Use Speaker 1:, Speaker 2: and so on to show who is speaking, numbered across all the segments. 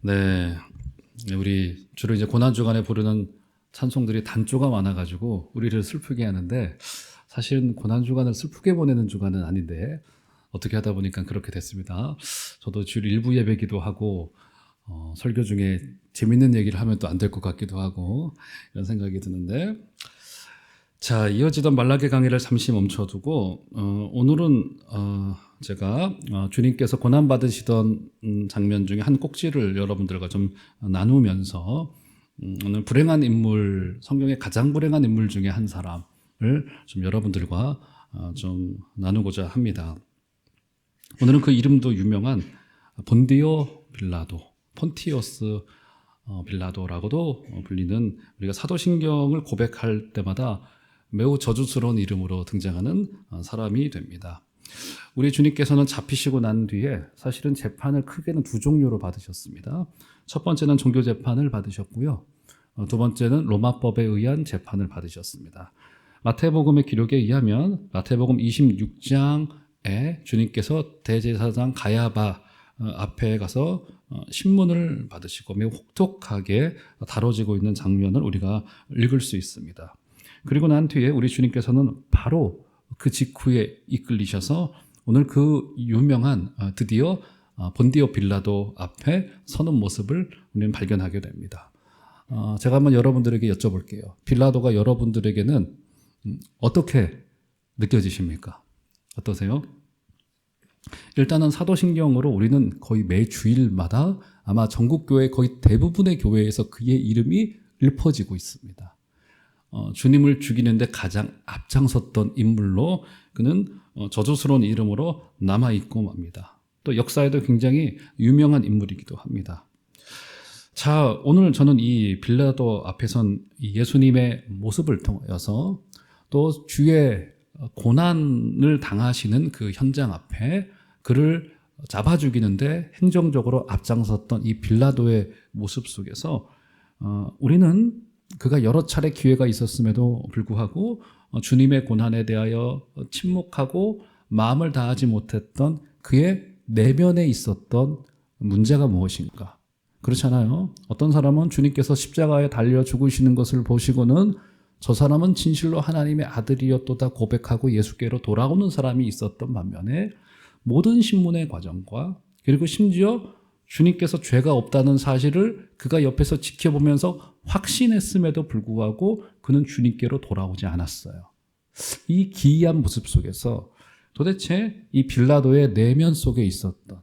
Speaker 1: 네, 우리 주로 이제 고난주간에 부르는 찬송들이 단조가 많아가지고 우리를 슬프게 하는데 사실은 고난주간을 슬프게 보내는 주간은 아닌데 어떻게 하다 보니까 그렇게 됐습니다. 저도 주일 일부 예배기도 하고 설교 중에 재밌는 얘기를 하면 또 안 될 것 같기도 하고 이런 생각이 드는데 자, 이어지던 말라기 강의를 잠시 멈춰두고 오늘은 제가 주님께서 고난받으시던 장면 중에 한 꼭지를 여러분들과 좀 나누면서 오늘 불행한 인물, 성경의 가장 불행한 인물 중에 한 사람을 좀 여러분들과 좀 나누고자 합니다. 오늘은 그 이름도 유명한 본디오 빌라도, 폰티오스 빌라도라고도 불리는, 우리가 사도신경을 고백할 때마다 매우 저주스러운 이름으로 등장하는 사람이 됩니다. 우리 주님께서는 잡히시고 난 뒤에 사실은 재판을 크게는 두 종류로 받으셨습니다. 첫 번째는 종교재판을 받으셨고요. 두 번째는 로마법에 의한 재판을 받으셨습니다. 마태복음의 기록에 의하면 마태복음 26장에 주님께서 대제사장 가야바 앞에 가서 신문을 받으시고 매우 혹독하게 다뤄지고 있는 장면을 우리가 읽을 수 있습니다. 그리고 난 뒤에 우리 주님께서는 바로 그 직후에 이끌리셔서 오늘 그 유명한 드디어 본디오 빌라도 앞에 서는 모습을 우리는 발견하게 됩니다. 제가 한번 여러분들에게 여쭤볼게요. 빌라도가 여러분들에게는 어떻게 느껴지십니까? 어떠세요? 일단은 사도신경으로 우리는 거의 매 주일마다 아마 전국교회 거의 대부분의 교회에서 그의 이름이 읊어지고 있습니다. 주님을 죽이는데 가장 앞장섰던 인물로 그는 저주스러운 이름으로 남아있고 맙니다. 또 역사에도 굉장히 유명한 인물이기도 합니다. 자, 오늘 저는 이 빌라도 앞에 선 예수님의 모습을 통하여서 또 주의 고난을 당하시는 그 현장 앞에 그를 잡아 죽이는데 행정적으로 앞장섰던 이 빌라도의 모습 속에서 우리는 그가 여러 차례 기회가 있었음에도 불구하고 주님의 고난에 대하여 침묵하고 마음을 다하지 못했던 그의 내면에 있었던 문제가 무엇인가? 그렇잖아요. 어떤 사람은 주님께서 십자가에 달려 죽으시는 것을 보시고는 저 사람은 진실로 하나님의 아들이었도다 고백하고 예수께로 돌아오는 사람이 있었던 반면에 모든 신문의 과정과 그리고 심지어 주님께서 죄가 없다는 사실을 그가 옆에서 지켜보면서 확신했음에도 불구하고 그는 주님께로 돌아오지 않았어요. 이 기이한 모습 속에서 도대체 이 빌라도의 내면 속에 있었던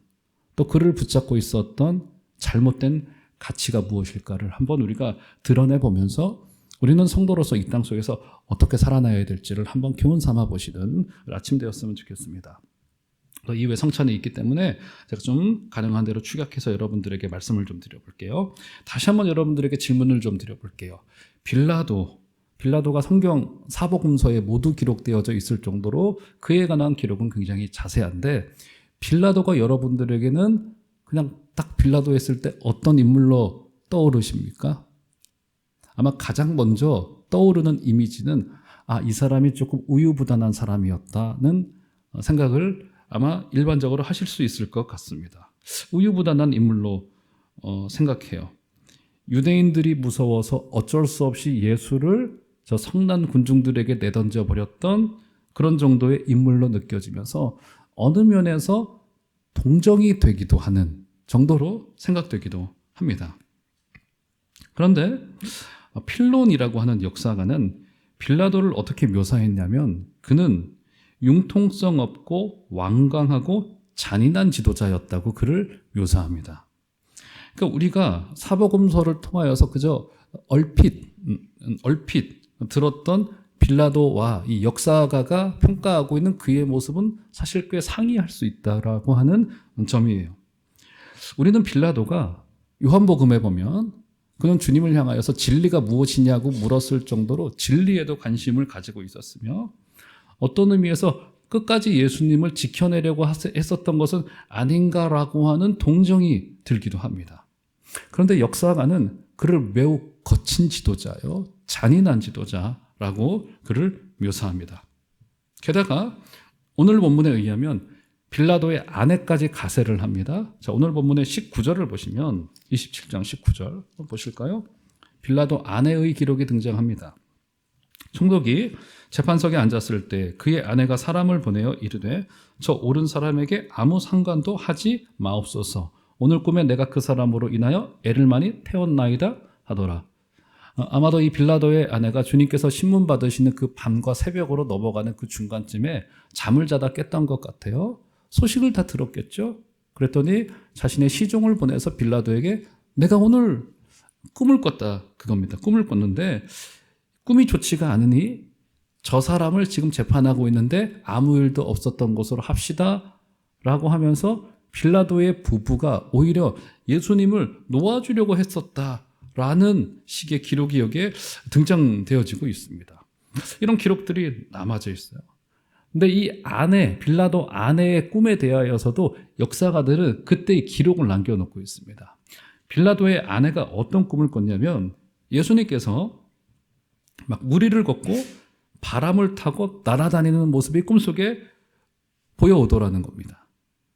Speaker 1: 또 그를 붙잡고 있었던 잘못된 가치가 무엇일까를 한번 우리가 드러내보면서 우리는 성도로서 이 땅 속에서 어떻게 살아나야 될지를 한번 교훈 삼아 보시는 아침 되었으면 좋겠습니다. 이후에 성찬이 있기 때문에 제가 좀 가능한 대로 축약해서 여러분들에게 말씀을 좀 드려볼게요. 다시 한번 여러분들에게 질문을 좀 드려볼게요. 빌라도가 성경 사복음서에 모두 기록되어져 있을 정도로 그에 관한 기록은 굉장히 자세한데 빌라도가 여러분들에게는 그냥 딱 빌라도 했을 때 어떤 인물로 떠오르십니까? 아마 가장 먼저 떠오르는 이미지는 이 사람이 조금 우유부단한 사람이었다는 생각을 아마 일반적으로 하실 수 있을 것 같습니다. 우유부단한 인물로 생각해요. 유대인들이 무서워서 어쩔 수 없이 예수를 저 성난 군중들에게 내던져 버렸던 그런 정도의 인물로 느껴지면서 어느 면에서 동정이 되기도 하는 정도로 생각되기도 합니다. 그런데 필론이라고 하는 역사가는 빌라도를 어떻게 묘사했냐면 그는 융통성 없고 완강하고 잔인한 지도자였다고 그를 묘사합니다. 그러니까 우리가 사복음서를 통하여서 그저 얼핏 들었던 빌라도와 이 역사가가 평가하고 있는 그의 모습은 사실 꽤 상이할 수 있다라고 하는 점이에요. 우리는 빌라도가 요한복음에 보면 그는 주님을 향하여서 진리가 무엇이냐고 물었을 정도로 진리에도 관심을 가지고 있었으며 어떤 의미에서 끝까지 예수님을 지켜내려고 했었던 것은 아닌가라고 하는 동정이 들기도 합니다. 그런데 역사가는 그를 매우 거친 지도자요, 잔인한 지도자라고 그를 묘사합니다. 게다가 오늘 본문에 의하면 빌라도의 아내까지 가세를 합니다. 자, 오늘 본문의 19절을 보시면 27장 19절 한번 보실까요? 빌라도 아내의 기록이 등장합니다. 총독이 재판석에 앉았을 때 그의 아내가 사람을 보내어 이르되 저 옳은 사람에게 아무 상관도 하지 마옵소서. 오늘 꿈에 내가 그 사람으로 인하여 애를 많이 태웠나이다 하더라. 아마도 이 빌라도의 아내가 주님께서 신문 받으시는 그 밤과 새벽으로 넘어가는 그 중간쯤에 잠을 자다 깼던 것 같아요. 소식을 다 들었겠죠. 그랬더니 자신의 시종을 보내서 빌라도에게 내가 오늘 꿈을 꿨다 그겁니다. 꿈을 꿨는데 꿈이 좋지가 않으니 저 사람을 지금 재판하고 있는데 아무 일도 없었던 것으로 합시다 라고 하면서 빌라도의 부부가 오히려 예수님을 놓아주려고 했었다라는 식의 기록이 여기에 등장되어지고 있습니다. 이런 기록들이 남아져 있어요. 근데 이 아내, 빌라도 아내의 꿈에 대하여서도 역사가들은 그때의 기록을 남겨놓고 있습니다. 빌라도의 아내가 어떤 꿈을 꿨냐면 예수님께서 막 무리를 걷고 바람을 타고 날아다니는 모습이 꿈속에 보여오더라는 겁니다.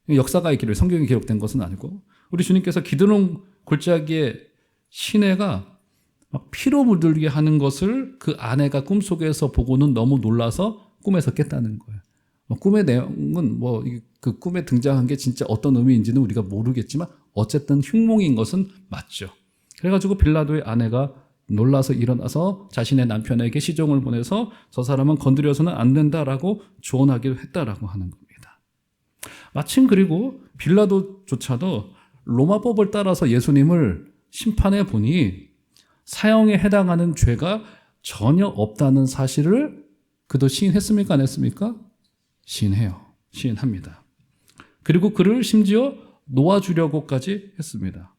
Speaker 1: 역사가의 기록, 성경에 기록된 것은 아니고 우리 주님께서 기드론 골짜기에 시내가 막 피로 물들게 하는 것을 그 아내가 꿈속에서 보고는 너무 놀라서 꿈에서 깼다는 거예요. 꿈의 내용은 그 꿈에 등장한 게 진짜 어떤 의미인지는 우리가 모르겠지만 어쨌든 흉몽인 것은 맞죠. 그래가지고 빌라도의 아내가 놀라서 일어나서 자신의 남편에게 시종을 보내서 저 사람은 건드려서는 안 된다라고 조언하기도 했다라고 하는 겁니다. 마침 그리고 빌라도조차도 로마법을 따라서 예수님을 심판해 보니 사형에 해당하는 죄가 전혀 없다는 사실을 그도 시인했습니까? 안 했습니까? 시인해요. 시인합니다. 그리고 그를 심지어 놓아주려고까지 했습니다.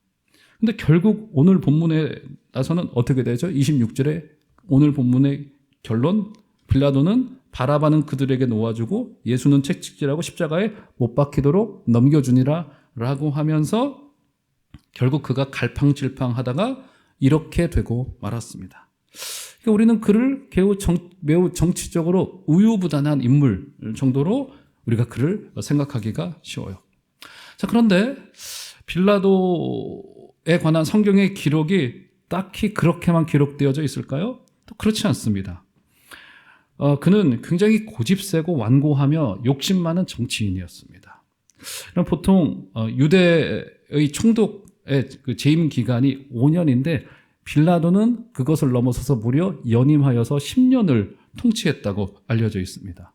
Speaker 1: 근데 결국 오늘 본문에 나서는 어떻게 되죠? 26절에 오늘 본문의 결론, 빌라도는 바라바는 그들에게 놓아주고 예수는 채찍질하고 십자가에 못 박히도록 넘겨주니라 라고 하면서 결국 그가 갈팡질팡하다가 이렇게 되고 말았습니다. 그러니까 우리는 그를 매우 정치적으로 우유부단한 인물 정도로 우리가 그를 생각하기가 쉬워요. 자, 그런데 빌라도에 관한 성경의 기록이 딱히 그렇게만 기록되어져 있을까요? 또 그렇지 않습니다. 그는 굉장히 고집세고 완고하며 욕심 많은 정치인이었습니다. 보통 유대의 총독의 그 재임 기간이 5년인데 빌라도는 그것을 넘어서서 무려 연임하여서 10년을 통치했다고 알려져 있습니다.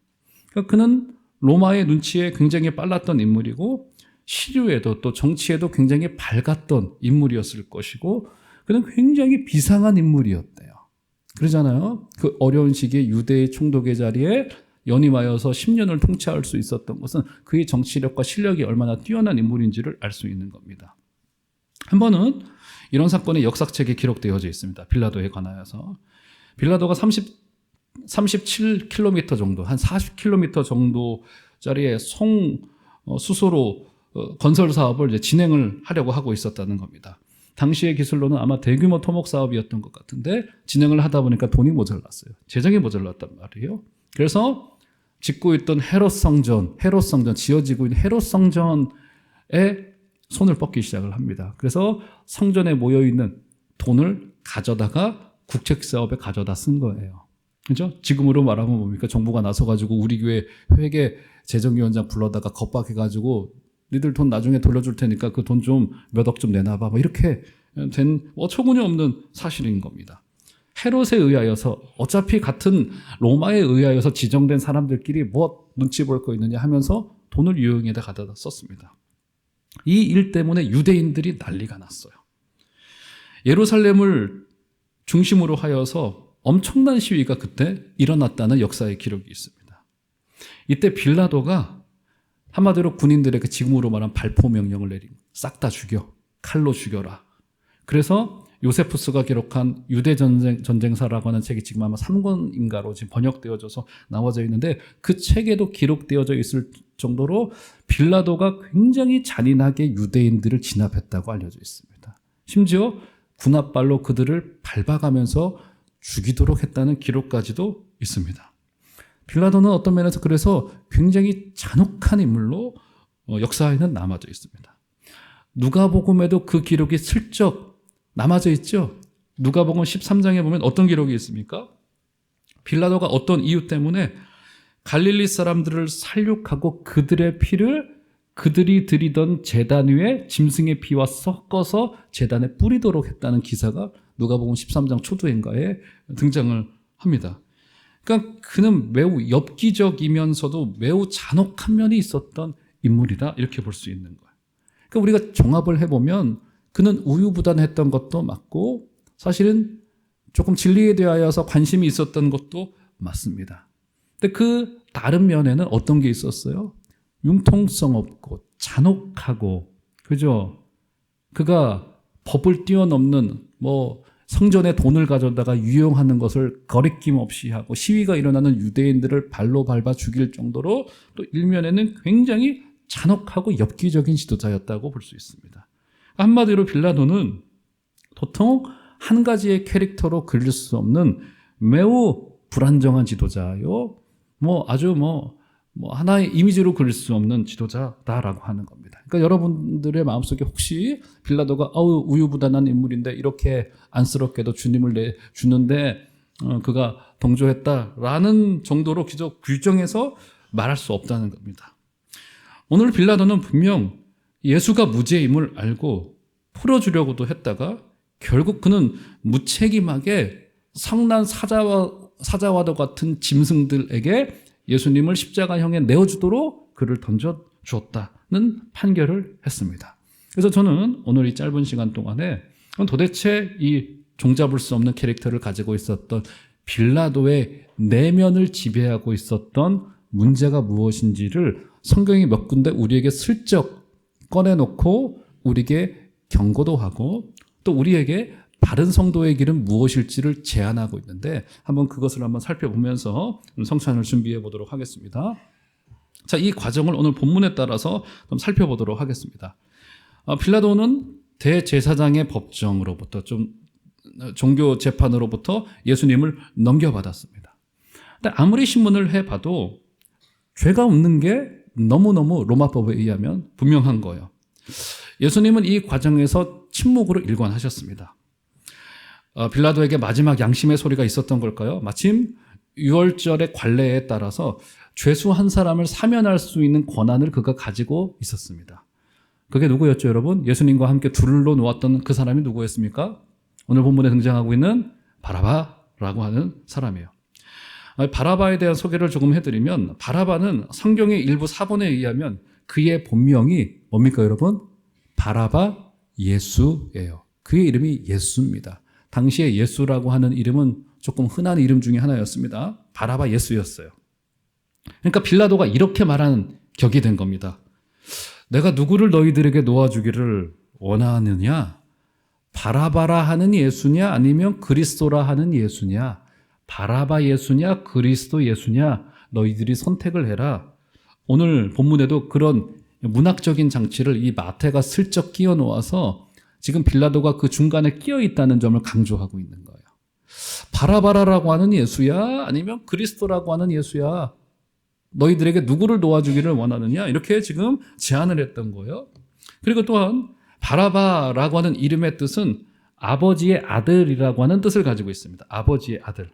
Speaker 1: 그러니까 그는 로마의 눈치에 굉장히 빨랐던 인물이고 시류에도 또 정치에도 굉장히 밝았던 인물이었을 것이고 그는 굉장히 비상한 인물이었대요. 그러잖아요. 그 어려운 시기에 유대의 총독의 자리에 연임하여서 10년을 통치할 수 있었던 것은 그의 정치력과 실력이 얼마나 뛰어난 인물인지를 알 수 있는 겁니다. 한 번은 이런 사건이 역사책에 기록되어져 있습니다. 빌라도에 관하여서. 빌라도가 37km 정도, 한 40km 정도짜리의 수소로 건설 사업을 이제 진행을 하려고 하고 있었다는 겁니다. 당시의 기술로는 아마 대규모 토목 사업이었던 것 같은데 진행을 하다 보니까 돈이 모자랐어요. 재정이 모자랐단 말이에요. 그래서 짓고 있던 헤롯 성전, 지어지고 있는 헤롯 성전에 손을 뻗기 시작을 합니다. 그래서 성전에 모여있는 돈을 가져다가 국책 사업에 가져다 쓴 거예요. 그죠? 지금으로 말하면 뭡니까? 정부가 나서가지고 우리 교회 회계 재정위원장 불러다가 겁박해가지고 니들 돈 나중에 돌려줄 테니까 그 돈 좀 몇 억 좀 내놔봐. 이렇게 된 어처구니 없는 사실인 겁니다. 헤롯에 의하여서 어차피 같은 로마에 의하여서 지정된 사람들끼리 뭐 눈치 볼 거 있느냐 하면서 돈을 유용에다 가져다 썼습니다. 이 일 때문에 유대인들이 난리가 났어요. 예루살렘을 중심으로 하여서 엄청난 시위가 그때 일어났다는 역사의 기록이 있습니다. 이때 빌라도가 한마디로 군인들에게 지금으로 말하면 발포 명령을 내린 싹 다 죽여. 칼로 죽여라. 그래서 요세푸스가 기록한 유대 전쟁사라고 하는 책이 지금 아마 3권인가로 지금 번역되어져서 나와져 있는데 그 책에도 기록되어져 있을 정도로 빌라도가 굉장히 잔인하게 유대인들을 진압했다고 알려져 있습니다. 심지어 군합발로 그들을 밟아가면서 죽이도록 했다는 기록까지도 있습니다. 빌라도는 어떤 면에서 그래서 굉장히 잔혹한 인물로 역사에는 남아져 있습니다. 누가복음에도 그 기록이 슬쩍 남아져 있죠. 누가복음 13장에 보면 어떤 기록이 있습니까? 빌라도가 어떤 이유 때문에 갈릴리 사람들을 살육하고 그들의 피를 그들이 드리던 제단 위에 짐승의 피와 섞어서 제단에 뿌리도록 했다는 기사가 누가복음 13장 초두인가에 등장을 합니다. 그러니까 그는 매우 엽기적이면서도 매우 잔혹한 면이 있었던 인물이다, 이렇게 볼 수 있는 거예요. 그러니까 우리가 종합을 해보면 그는 우유부단했던 것도 맞고 사실은 조금 진리에 대하여서 관심이 있었던 것도 맞습니다. 근데 그 다른 면에는 어떤 게 있었어요? 융통성 없고 잔혹하고, 그죠? 그가 법을 뛰어넘는 성전에 돈을 가져다가 유용하는 것을 거리낌 없이 하고 시위가 일어나는 유대인들을 발로 밟아 죽일 정도로 또 일면에는 굉장히 잔혹하고 엽기적인 지도자였다고 볼 수 있습니다. 한마디로 빌라도는 도통 한 가지의 캐릭터로 그릴 수 없는 매우 불안정한 지도자요. 아주 하나의 이미지로 그릴 수 없는 지도자다라고 하는 겁니다. 그러니까 여러분들의 마음속에 혹시 빌라도가 우유부단한 인물인데 이렇게 안쓰럽게도 주님을 내주는데 그가 동조했다라는 정도로 기적 규정해서 말할 수 없다는 겁니다. 오늘 빌라도는 분명 예수가 무죄임을 알고 풀어주려고도 했다가 결국 그는 무책임하게 성난 사자와도 같은 짐승들에게 예수님을 십자가형에 내어주도록 그를 던져주었다는 판결을 했습니다. 그래서 저는 오늘 이 짧은 시간 동안에 도대체 이 종잡을 수 없는 캐릭터를 가지고 있었던 빌라도의 내면을 지배하고 있었던 문제가 무엇인지를 성경이 몇 군데 우리에게 슬쩍 꺼내놓고 우리에게 경고도 하고 또 우리에게 바른 성도의 길은 무엇일지를 제안하고 있는데 한번 그것을 한번 살펴보면서 성찬을 준비해 보도록 하겠습니다. 자, 이 과정을 오늘 본문에 따라서 좀 살펴보도록 하겠습니다. 빌라도는 대제사장의 법정으로부터 종교 재판으로부터 예수님을 넘겨받았습니다. 근데 아무리 신문을 해봐도 죄가 없는 게 너무너무 로마법에 의하면 분명한 거예요. 예수님은 이 과정에서 침묵으로 일관하셨습니다. 빌라도에게 마지막 양심의 소리가 있었던 걸까요? 마침 유월절의 관례에 따라서 죄수 한 사람을 사면할 수 있는 권한을 그가 가지고 있었습니다. 그게 누구였죠, 여러분? 예수님과 함께 둘로 놓았던 그 사람이 누구였습니까? 오늘 본문에 등장하고 있는 바라바라고 하는 사람이에요. 바라바에 대한 소개를 조금 해드리면 바라바는 성경의 일부 사본에 의하면 그의 본명이 뭡니까, 여러분? 바라바 예수예요. 그의 이름이 예수입니다. 당시에 예수라고 하는 이름은 조금 흔한 이름 중에 하나였습니다. 바라바 예수였어요. 그러니까 빌라도가 이렇게 말하는 격이 된 겁니다. 내가 누구를 너희들에게 놓아주기를 원하느냐? 바라바라 하는 예수냐? 아니면 그리스도라 하는 예수냐? 바라바 예수냐? 그리스도 예수냐? 너희들이 선택을 해라. 오늘 본문에도 그런 문학적인 장치를 이 마태가 슬쩍 끼워 놓아서 지금 빌라도가 그 중간에 끼어 있다는 점을 강조하고 있는 거예요. 바라바라라고 하는 예수야? 아니면 그리스도라고 하는 예수야? 너희들에게 누구를 도와주기를 원하느냐? 이렇게 지금 제안을 했던 거예요. 그리고 또한 바라바라고 하는 이름의 뜻은 아버지의 아들이라고 하는 뜻을 가지고 있습니다. 아버지의 아들.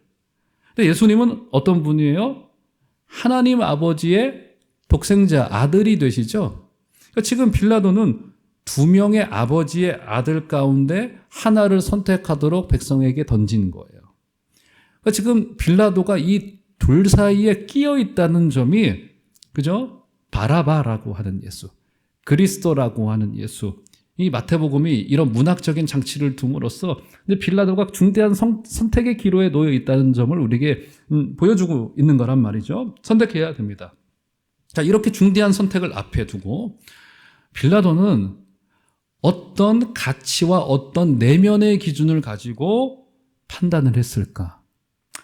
Speaker 1: 근데 예수님은 어떤 분이에요? 하나님 아버지의 독생자 아들이 되시죠. 그러니까 지금 빌라도는 두 명의 아버지의 아들 가운데 하나를 선택하도록 백성에게 던진 거예요. 그러니까 지금 빌라도가 이 둘 사이에 끼어 있다는 점이, 그죠? 바라바라고 하는 예수, 그리스도라고 하는 예수. 이 마태복음이 이런 문학적인 장치를 둠으로써 빌라도가 중대한 선택의 기로에 놓여 있다는 점을 우리에게 보여주고 있는 거란 말이죠. 선택해야 됩니다. 자, 이렇게 중대한 선택을 앞에 두고 빌라도는 어떤 가치와 어떤 내면의 기준을 가지고 판단을 했을까?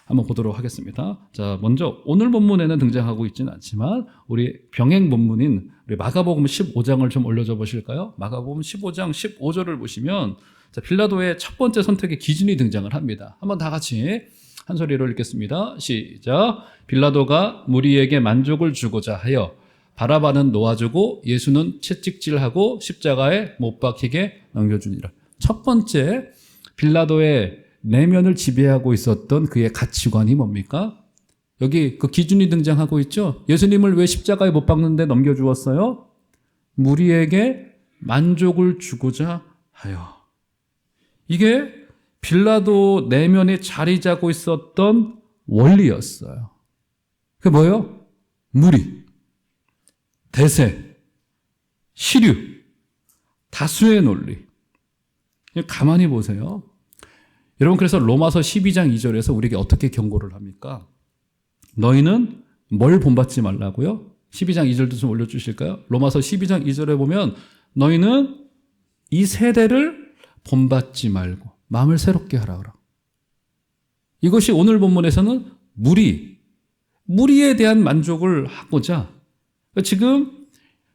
Speaker 1: 한번 보도록 하겠습니다. 자, 먼저 오늘 본문에는 등장하고 있지는 않지만 우리 병행 본문인 우리 마가복음 15장을 좀 올려줘 보실까요? 마가복음 15장 15절을 보시면 자, 빌라도의 첫 번째 선택의 기준이 등장을 합니다. 한번 다 같이 한 소리로 읽겠습니다. 시작. 빌라도가 무리에게 만족을 주고자 하여 바라바는 놓아주고 예수는 채찍질하고 십자가에 못 박히게 넘겨주니라. 첫 번째, 빌라도의 내면을 지배하고 있었던 그의 가치관이 뭡니까? 여기 그 기준이 등장하고 있죠. 예수님을 왜 십자가에 못 박는데 넘겨주었어요? 무리에게 만족을 주고자 하여. 이게 빌라도 내면에 자리 잡고 있었던 원리였어요. 그게 뭐예요? 무리, 대세, 시류, 다수의 논리. 가만히 보세요. 여러분, 그래서 로마서 12장 2절에서 우리에게 어떻게 경고를 합니까? 너희는 뭘 본받지 말라고요? 12장 2절도 좀 올려주실까요? 로마서 12장 2절에 보면 너희는 이 세대를 본받지 말고 마음을 새롭게 하라 그러. 이것이 오늘 본문에서는 무리에 대한 만족을 하고자, 지금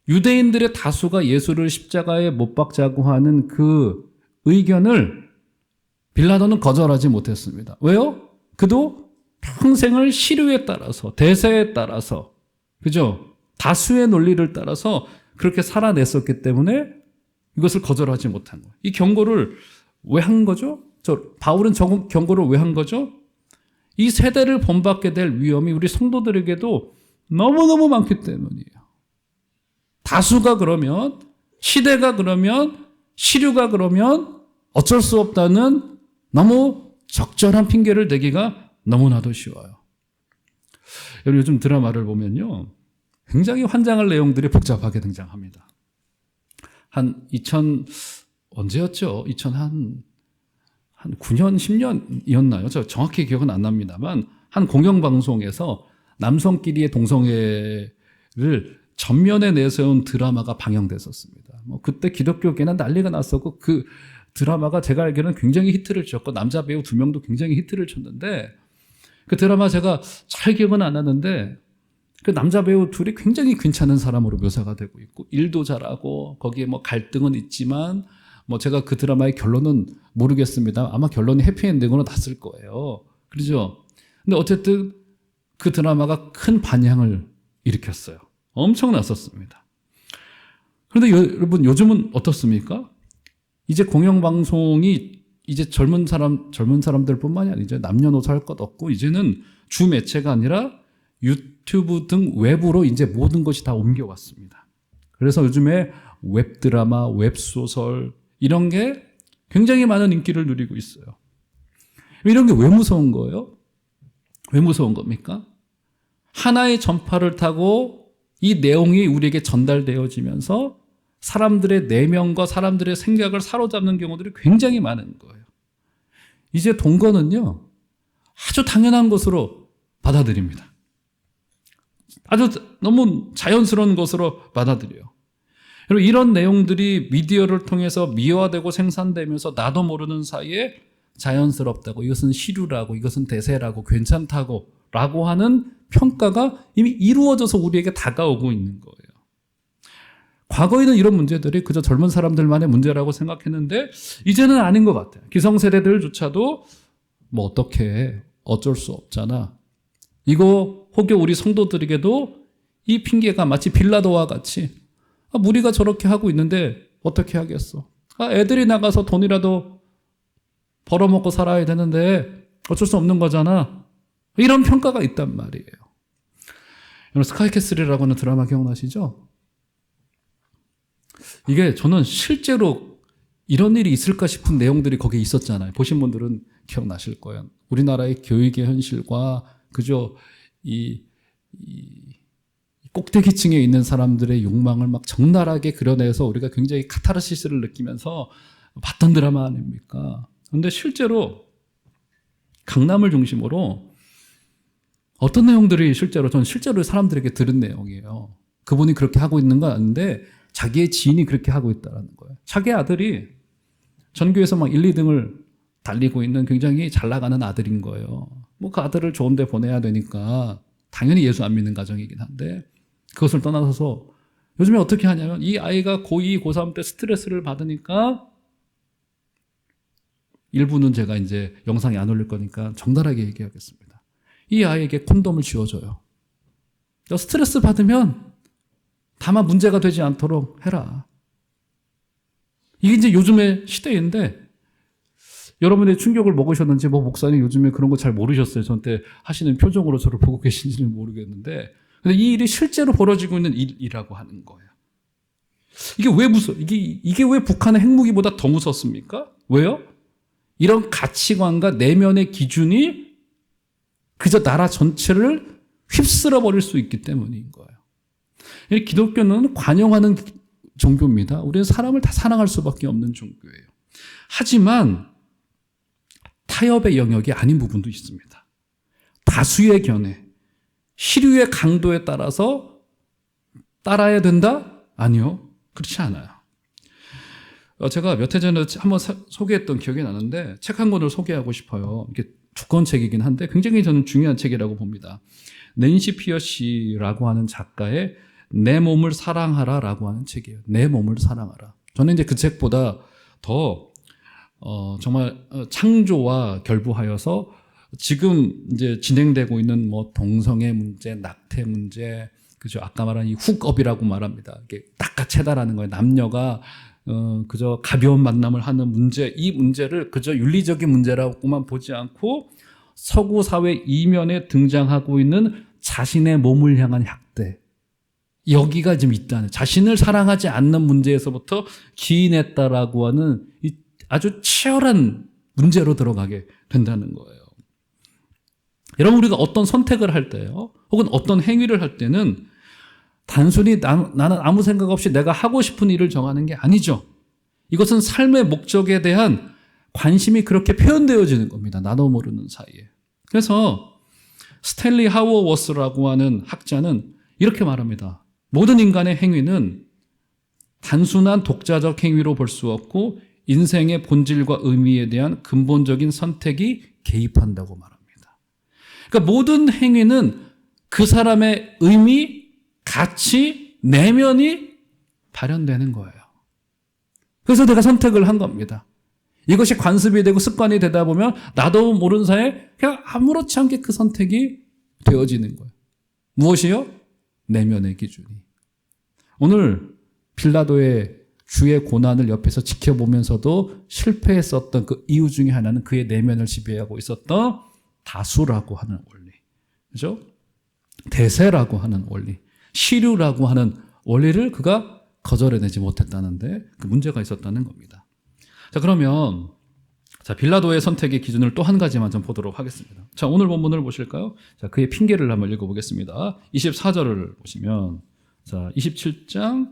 Speaker 1: 유대인들의 다수가 예수를 십자가에 못 박자고 하는 그 의견을 빌라도는 거절하지 못했습니다. 왜요? 그도 평생을 시류에 따라서, 대세에 따라서, 그죠? 다수의 논리를 따라서 그렇게 살아냈었기 때문에 이것을 거절하지 못한 거예요. 이 경고를 왜 한 거죠? 바울은 저 경고를 왜 한 거죠? 이 세대를 본받게 될 위험이 우리 성도들에게도 너무너무 많기 때문이에요. 다수가 그러면, 시대가 그러면, 시류가 그러면 어쩔 수 없다는 너무 적절한 핑계를 대기가 너무나도 쉬워요. 여러분, 요즘 드라마를 보면요, 굉장히 환장할 내용들이 복잡하게 등장합니다. 언제였죠? 한 9년, 10년이었나요? 저 정확히 기억은 안 납니다만, 한 공영방송에서 남성끼리의 동성애를 전면에 내세운 드라마가 방영됐었습니다. 그때 기독교계는 난리가 났었고, 그 드라마가 제가 알기로는 굉장히 히트를 쳤고, 남자 배우 2명도 굉장히 히트를 쳤는데, 그 드라마 제가 잘 기억은 안 나는데, 그 남자 배우 둘이 굉장히 괜찮은 사람으로 묘사가 되고 있고, 일도 잘하고, 거기에 갈등은 있지만, 제가 그 드라마의 결론은 모르겠습니다. 아마 결론이 해피엔딩으로 났을 거예요. 그렇죠? 근데 어쨌든 그 드라마가 큰 반향을 일으켰어요. 엄청났었습니다. 그런데 여러분, 요즘은 어떻습니까? 이제 공영방송이 이제 젊은 사람들 뿐만이 아니죠. 남녀노소 할 것 없고, 이제는 주 매체가 아니라 유튜브 등 외부로 이제 모든 것이 다 옮겨왔습니다. 그래서 요즘에 웹드라마, 웹소설, 이런 게 굉장히 많은 인기를 누리고 있어요. 이런 게 왜 무서운 거예요? 왜 무서운 겁니까? 하나의 전파를 타고 이 내용이 우리에게 전달되어지면서 사람들의 내면과 사람들의 생각을 사로잡는 경우들이 굉장히 많은 거예요. 이제 동거는요, 아주 당연한 것으로 받아들입니다. 아주 너무 자연스러운 것으로 받아들여요. 여러분, 이런 내용들이 미디어를 통해서 미화되고 생산되면서 나도 모르는 사이에 자연스럽다고, 이것은 시류라고, 이것은 대세라고, 괜찮다고 라고 하는 평가가 이미 이루어져서 우리에게 다가오고 있는 거예요. 과거에는 이런 문제들이 그저 젊은 사람들만의 문제라고 생각했는데 이제는 아닌 것 같아요. 기성세대들조차도 어떻게 어쩔 수 없잖아. 이거 혹여 우리 성도들에게도 이 핑계가 마치 빌라도와 같이, 무리가 저렇게 하고 있는데 어떻게 하겠어? 애들이 나가서 돈이라도 벌어먹고 살아야 되는데 어쩔 수 없는 거잖아. 이런 평가가 있단 말이에요. 여러분, 스카이캐슬이라고 하는 드라마 기억나시죠? 이게 저는 실제로 이런 일이 있을까 싶은 내용들이 거기에 있었잖아요. 보신 분들은 기억나실 거예요. 우리나라의 교육의 현실과 그저 이 꼭대기층에 있는 사람들의 욕망을 적나라하게 그려내서 우리가 굉장히 카타르시스를 느끼면서 봤던 드라마 아닙니까? 그런데 실제로 강남을 중심으로 어떤 내용들이 저는 실제로 사람들에게 들은 내용이에요. 그분이 그렇게 하고 있는 건 아닌데 자기의 지인이 그렇게 하고 있다는 거예요. 자기 아들이 전교에서 1, 2등을 달리고 있는 굉장히 잘 나가는 아들인 거예요. 그 아들을 좋은 데 보내야 되니까 당연히 예수 안 믿는 가정이긴 한데, 그것을 떠나서 요즘에 어떻게 하냐면, 이 아이가 고2, 고3 때 스트레스를 받으니까, 일부는 제가 이제 영상에 안 올릴 거니까 정달하게 얘기하겠습니다. 이 아이에게 콘돔을 쥐어줘요. 스트레스 받으면 다만 문제가 되지 않도록 해라. 이게 이제 요즘의 시대인데 여러분의 충격을 먹으셨는지 목사님 요즘에 그런 거 잘 모르셨어요. 저한테 하시는 표정으로 저를 보고 계신지는 모르겠는데 근데 이 일이 실제로 벌어지고 있는 일이라고 하는 거예요. 이게 왜 이게 왜 북한의 핵무기보다 더 무섭습니까? 왜요? 이런 가치관과 내면의 기준이 그저 나라 전체를 휩쓸어 버릴 수 있기 때문인 거예요. 기독교는 관용하는 종교입니다. 우리는 사람을 다 사랑할 수밖에 없는 종교예요. 하지만 타협의 영역이 아닌 부분도 있습니다. 다수의 견해, 시류의 강도에 따라서 따라야 된다? 아니요. 그렇지 않아요. 제가 몇 해 전에 한번 소개했던 기억이 나는데 책 한 권을 소개하고 싶어요. 이게 두꺼운 책이긴 한데 굉장히 저는 중요한 책이라고 봅니다. 낸시 피어시라고 하는 작가의 내 몸을 사랑하라라고 하는 책이에요. 내 몸을 사랑하라. 저는 이제 그 책보다 더 정말 창조와 결부하여서 지금 이제 진행되고 있는 뭐 동성애 문제, 낙태 문제, 그죠? 아까 말한 이 훅업이라고 말합니다. 이게 닦아채다라는 거예요. 남녀가 그저 가벼운 만남을 하는 문제, 이 문제를 그저 윤리적인 문제라고만 보지 않고 서구 사회 이면에 등장하고 있는 자신의 몸을 향한 학대. 여기가 지금 있다는, 자신을 사랑하지 않는 문제에서부터 기인했다라고 하는 이 아주 치열한 문제로 들어가게 된다는 거예요. 여러분, 우리가 어떤 선택을 할 때요, 혹은 어떤 행위를 할 때는 단순히 나는 아무 생각 없이 내가 하고 싶은 일을 정하는 게 아니죠. 이것은 삶의 목적에 대한 관심이 그렇게 표현되어지는 겁니다. 나도 모르는 사이에. 그래서 스탠리 하워워스라고 하는 학자는 이렇게 말합니다. 모든 인간의 행위는 단순한 독자적 행위로 볼 수 없고 인생의 본질과 의미에 대한 근본적인 선택이 개입한다고 말합니다. 그러니까 모든 행위는 그 사람의 의미, 가치, 내면이 발현되는 거예요. 그래서 내가 선택을 한 겁니다. 이것이 관습이 되고 습관이 되다 보면 나도 모르는 사이에 그냥 아무렇지 않게 그 선택이 되어지는 거예요. 무엇이요? 내면의 기준이. 오늘 빌라도의 주의 고난을 옆에서 지켜보면서도 실패했었던 그 이유 중에 하나는 그의 내면을 지배하고 있었던 다수라고 하는 원리. 그죠? 대세라고 하는 원리. 시류라고 하는 원리를 그가 거절해내지 못했다는데 그 문제가 있었다는 겁니다. 자, 그러면 빌라도의 선택의 기준을 또 한 가지만 좀 보도록 하겠습니다. 자, 오늘 본문을 보실까요? 자, 그의 핑계를 한번 읽어보겠습니다. 24절을 보시면, 자, 27장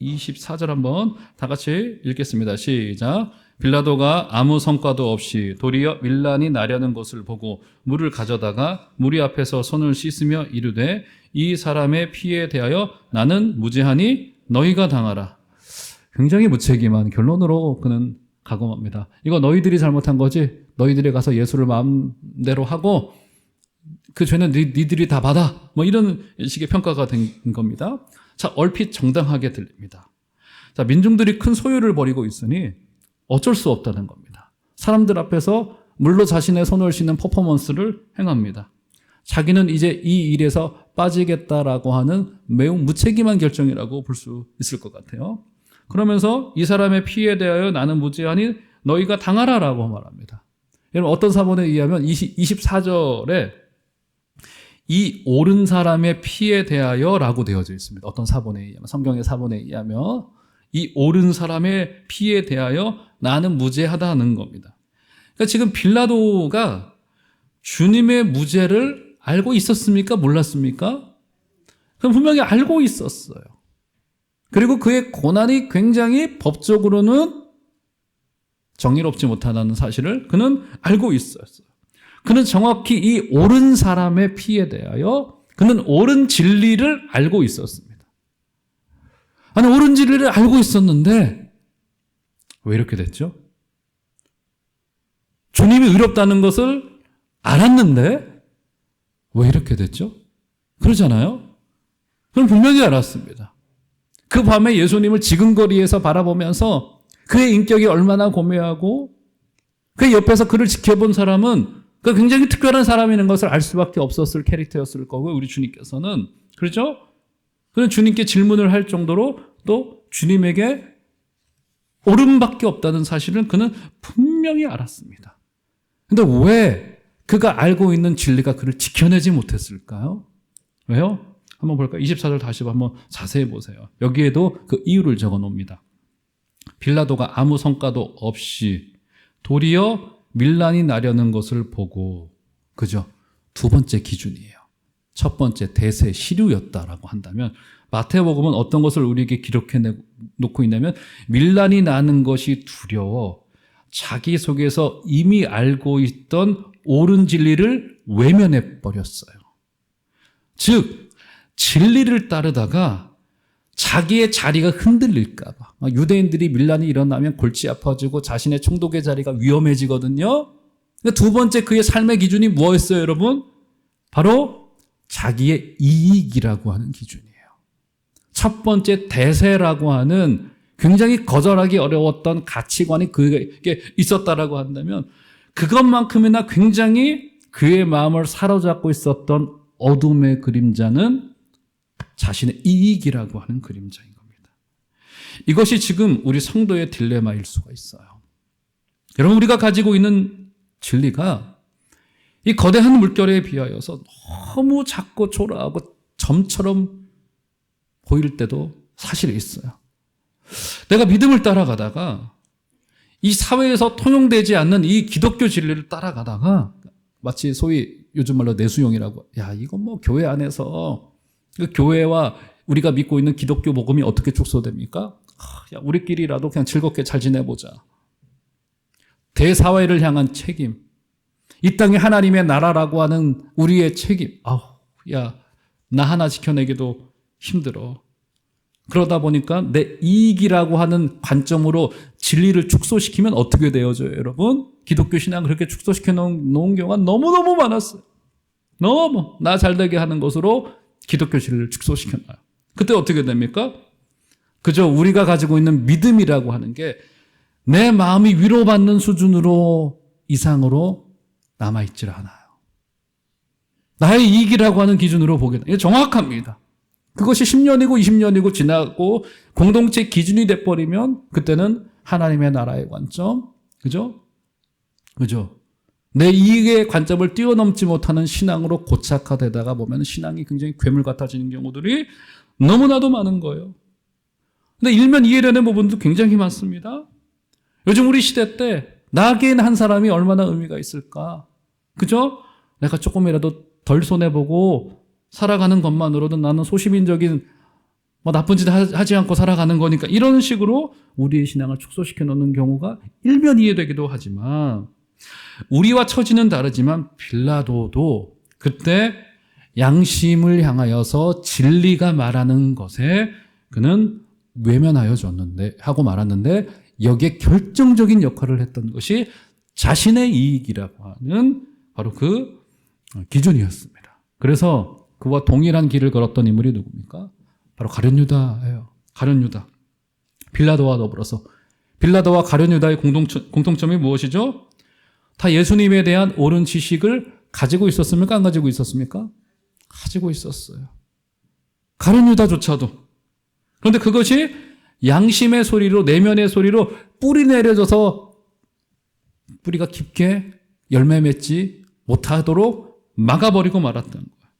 Speaker 1: 24절 한번 다 같이 읽겠습니다. 시작. 빌라도가 아무 성과도 없이 도리어 밀란이 나려는 것을 보고 물을 가져다가 무리 앞에서 손을 씻으며 이르되 이 사람의 피에 대하여 나는 무죄하니 너희가 당하라. 굉장히 무책임한 결론으로 그는 가공합니다. 이거 너희들이 잘못한 거지. 너희들이 가서 예수를 마음대로 하고 그 죄는 니들이 다 받아. 뭐 이런 식의 평가가 된 겁니다. 자, 얼핏 정당하게 들립니다. 자, 민중들이 큰 소유를 벌이고 있으니 어쩔 수 없다는 겁니다. 사람들 앞에서 물로 자신의 손을 씻는 퍼포먼스를 행합니다. 자기는 이제 이 일에서 빠지겠다라고 하는 매우 무책임한 결정이라고 볼 수 있을 것 같아요. 그러면서 이 사람의 피에 대하여 나는 무죄하니 너희가 당하라라고 말합니다. 여러분, 어떤 사본에 의하면 24절에 이 옳은 사람의 피에 대하여라고 되어져 있습니다. 어떤 사본에 의하면, 성경의 사본에 의하면 이 옳은 사람의 피에 대하여 나는 무죄하다는 겁니다. 그러니까 지금 빌라도가 주님의 무죄를 알고 있었습니까? 몰랐습니까? 그럼 분명히 알고 있었어요. 그리고 그의 고난이 굉장히 법적으로는 정의롭지 못하다는 사실을 그는 알고 있었어요. 그는 정확히 이 옳은 사람의 피에 대하여 그는 옳은 진리를 알고 있었습니다. 아니, 옳은 진리를 알고 있었는데 왜 이렇게 됐죠? 주님이 의롭다는 것을 알았는데 왜 이렇게 됐죠? 그러잖아요. 그는 분명히 알았습니다. 그 밤에 예수님을 지근거리에서 바라보면서 그의 인격이 얼마나 고매하고 그의 옆에서 그를 지켜본 사람은 그 굉장히 특별한 사람이라는 것을 알 수밖에 없었을 캐릭터였을 거고요. 우리 주님께서는. 그렇죠? 그는 주님께 질문을 할 정도로 또 주님에게 옳음밖에 없다는 사실을 그는 분명히 알았습니다. 그런데 왜 그가 알고 있는 진리가 그를 지켜내지 못했을까요? 왜요? 한번 볼까요? 24절 다시 한번 자세히 보세요. 여기에도 그 이유를 적어 놓습니다. 빌라도가 아무 성과도 없이 도리어 밀란이 나려는 것을 보고, 그죠? 두 번째 기준이에요. 첫 번째 대세 시류였다라고 한다면 마태복음은 어떤 것을 우리에게 기록해 놓고 있냐면 밀란이 나는 것이 두려워 자기 속에서 이미 알고 있던 옳은 진리를 외면해 버렸어요. 즉 진리를 따르다가 자기의 자리가 흔들릴까 봐. 유대인들이 밀란이 일어나면 골치 아파지고 자신의 총독의 자리가 위험해지거든요. 두 번째 그의 삶의 기준이 뭐였어요, 여러분? 바로 자기의 이익이라고 하는 기준이에요. 첫 번째 대세라고 하는 굉장히 거절하기 어려웠던 가치관이 그에게 있었다라고 한다면 그것만큼이나 굉장히 그의 마음을 사로잡고 있었던 어둠의 그림자는 자신의 이익이라고 하는 그림자인 겁니다. 이것이 지금 우리 성도의 딜레마일 수가 있어요. 여러분, 우리가 가지고 있는 진리가 이 거대한 물결에 비하여서 너무 작고 초라하고 점처럼 보일 때도 사실 있어요. 내가 믿음을 따라가다가 이 사회에서 통용되지 않는 이 기독교 진리를 따라가다가 마치 소위 요즘 말로 내수용이라고, 야, 이건 뭐 교회 안에서 그 교회와 우리가 믿고 있는 기독교 복음이 어떻게 축소됩니까? 야, 우리끼리라도 그냥 즐겁게 잘 지내보자. 대사회를 향한 책임, 이 땅이 하나님의 나라라고 하는 우리의 책임. 야, 나 하나 지켜내기도 힘들어. 그러다 보니까 내 이익이라고 하는 관점으로 진리를 축소시키면 어떻게 되어져요, 여러분? 기독교 신앙을 그렇게 축소시켜 놓은 경우가 너무너무 많았어요. 너무 나 잘되게 하는 것으로 기독교 진리를 축소시켜놔요. 그때 어떻게 됩니까? 그저 우리가 가지고 있는 믿음이라고 하는 게 내 마음이 위로받는 수준으로 이상으로 남아있질 않아요. 나의 이익이라고 하는 기준으로 보게 돼요. 이게 정확합니다. 그것이 10년이고 20년이고 지나고 공동체 기준이 돼버리면 그때는 하나님의 나라의 관점, 그죠? 내 이익의 관점을 뛰어넘지 못하는 신앙으로 고착화되다가 보면 신앙이 굉장히 괴물 같아지는 경우들이 너무나도 많은 거예요. 근데 일면 이해되는 부분도 굉장히 많습니다. 요즘 우리 시대 때 나 개인 한 사람이 얼마나 의미가 있을까? 그죠? 내가 조금이라도 덜 손해보고 살아가는 것만으로도 나는 소시민적인 나쁜 짓 하지 않고 살아가는 거니까 이런 식으로 우리의 신앙을 축소시켜 놓는 경우가 일면 이해되기도 하지만 우리와 처지는 다르지만 빌라도도 그때 양심을 향하여서 진리가 말하는 것에 그는 외면하여 줬는데 하고 말았는데 여기에 결정적인 역할을 했던 것이 자신의 이익이라고 하는 바로 그 기준이었습니다. 그래서 그와 동일한 길을 걸었던 인물이 누굽니까? 바로 가룟 유다예요. 가룟 유다. 빌라도와 더불어서 빌라도와 가룟 유다의 공통점이 무엇이죠? 다 예수님에 대한 옳은 지식을 가지고 있었습니까? 안 가지고 있었습니까? 가지고 있었어요. 가룟 유다조차도. 그런데 그것이 양심의 소리로, 내면의 소리로 뿌리 내려져서 뿌리가 깊게 열매 맺지 못하도록 막아버리고 말았던 거예요.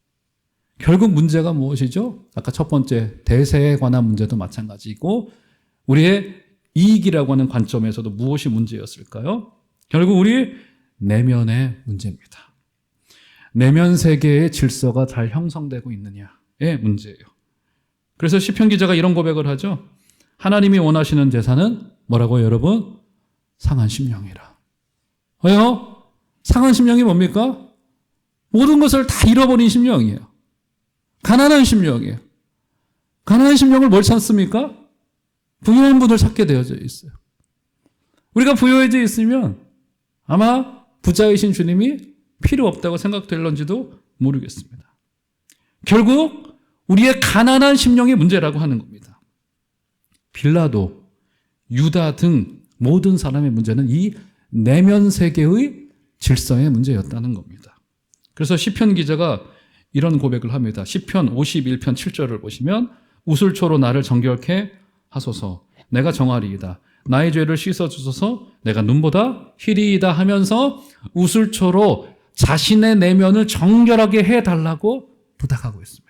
Speaker 1: 결국 문제가 무엇이죠? 아까 첫 번째 대세에 관한 문제도 마찬가지고 우리의 이익이라고 하는 관점에서도 무엇이 문제였을까요? 결국 우리 내면의 문제입니다. 내면 세계의 질서가 잘 형성되고 있느냐의 문제예요. 그래서 시편 기자가 이런 고백을 하죠. 하나님이 원하시는 제사는 뭐라고요, 여러분? 상한 심령이라. 왜요? 상한 심령이 뭡니까? 모든 것을 다 잃어버린 심령이에요. 가난한 심령이에요. 가난한 심령을 뭘 찾습니까? 부유한 분을 찾게 되어져 있어요. 우리가 부유해져 있으면 아마 부자이신 주님이 필요 없다고 생각될런지도 모르겠습니다. 결국 우리의 가난한 심령이 문제라고 하는 겁니다. 빌라도, 유다 등 모든 사람의 문제는 이 내면 세계의 질서의 문제였다는 겁니다. 그래서 시편 기자가 이런 고백을 합니다. 시편 51편 7절을 보시면 우슬초로 나를 정결케 하소서. 내가 정하리이다. 나의 죄를 씻어주소서. 내가 눈보다 희리이다 하면서 우슬초로 자신의 내면을 정결하게 해달라고 부탁하고 있습니다.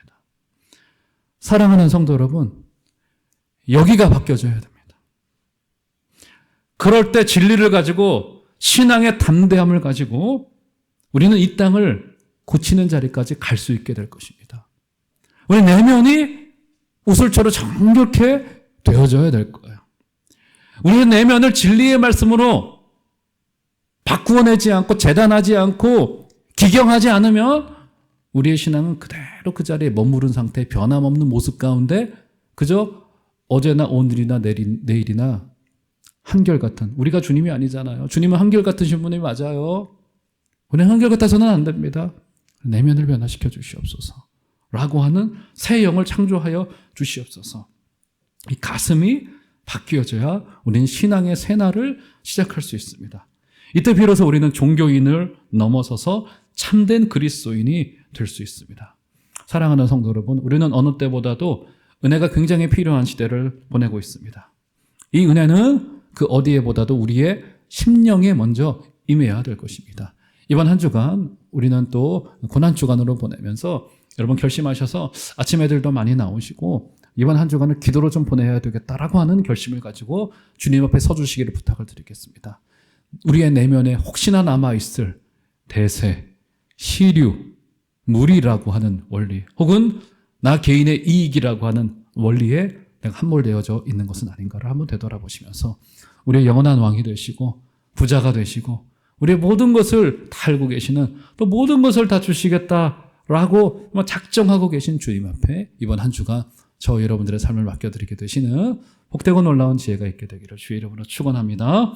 Speaker 1: 사랑하는 성도 여러분, 여기가 바뀌어져야 됩니다. 그럴 때 진리를 가지고 신앙의 담대함을 가지고 우리는 이 땅을 고치는 자리까지 갈 수 있게 될 것입니다. 우리 내면이 우슬초로 정결케 되어져야 될 거예요. 우리의 내면을 진리의 말씀으로 바꾸어내지 않고 재단하지 않고 기경하지 않으면 우리의 신앙은 그대로 그 자리에 머무른 상태, 변함없는 모습 가운데 그저 어제나 오늘이나 내일이나 한결같은, 우리가 주님이 아니잖아요. 주님은 한결같으신 분이 맞아요. 우리는 한결같아서는 안 됩니다. 내면을 변화시켜 주시옵소서 라고 하는 새 영을 창조하여 주시옵소서. 이 가슴이 바뀌어져야 우리는 신앙의 새날을 시작할 수 있습니다. 이때 비로소 우리는 종교인을 넘어서서 참된 그리스도인이 될 수 있습니다. 사랑하는 성도 여러분, 우리는 어느 때보다도 은혜가 굉장히 필요한 시대를 보내고 있습니다. 이 은혜는 그 어디에보다도 우리의 심령에 먼저 임해야 될 것입니다. 이번 한 주간 우리는 또 고난주간으로 보내면서 여러분 결심하셔서 아침 애들도 많이 나오시고 이번 한 주간을 기도로 좀 보내야 되겠다라고 하는 결심을 가지고 주님 앞에 서주시기를 부탁을 드리겠습니다. 우리의 내면에 혹시나 남아있을 대세, 시류, 무리라고 하는 원리 혹은 나 개인의 이익이라고 하는 원리에 내가 함몰되어져 있는 것은 아닌가를 한번 되돌아보시면서 우리의 영원한 왕이 되시고 부자가 되시고 우리의 모든 것을 다 알고 계시는 또 모든 것을 다 주시겠다라고 작정하고 계신 주님 앞에 이번 한 주간 저 여러분들의 삶을 맡겨드리게 되시는 복되고 놀라운 지혜가 있게 되기를 주의 이름으로 축원합니다.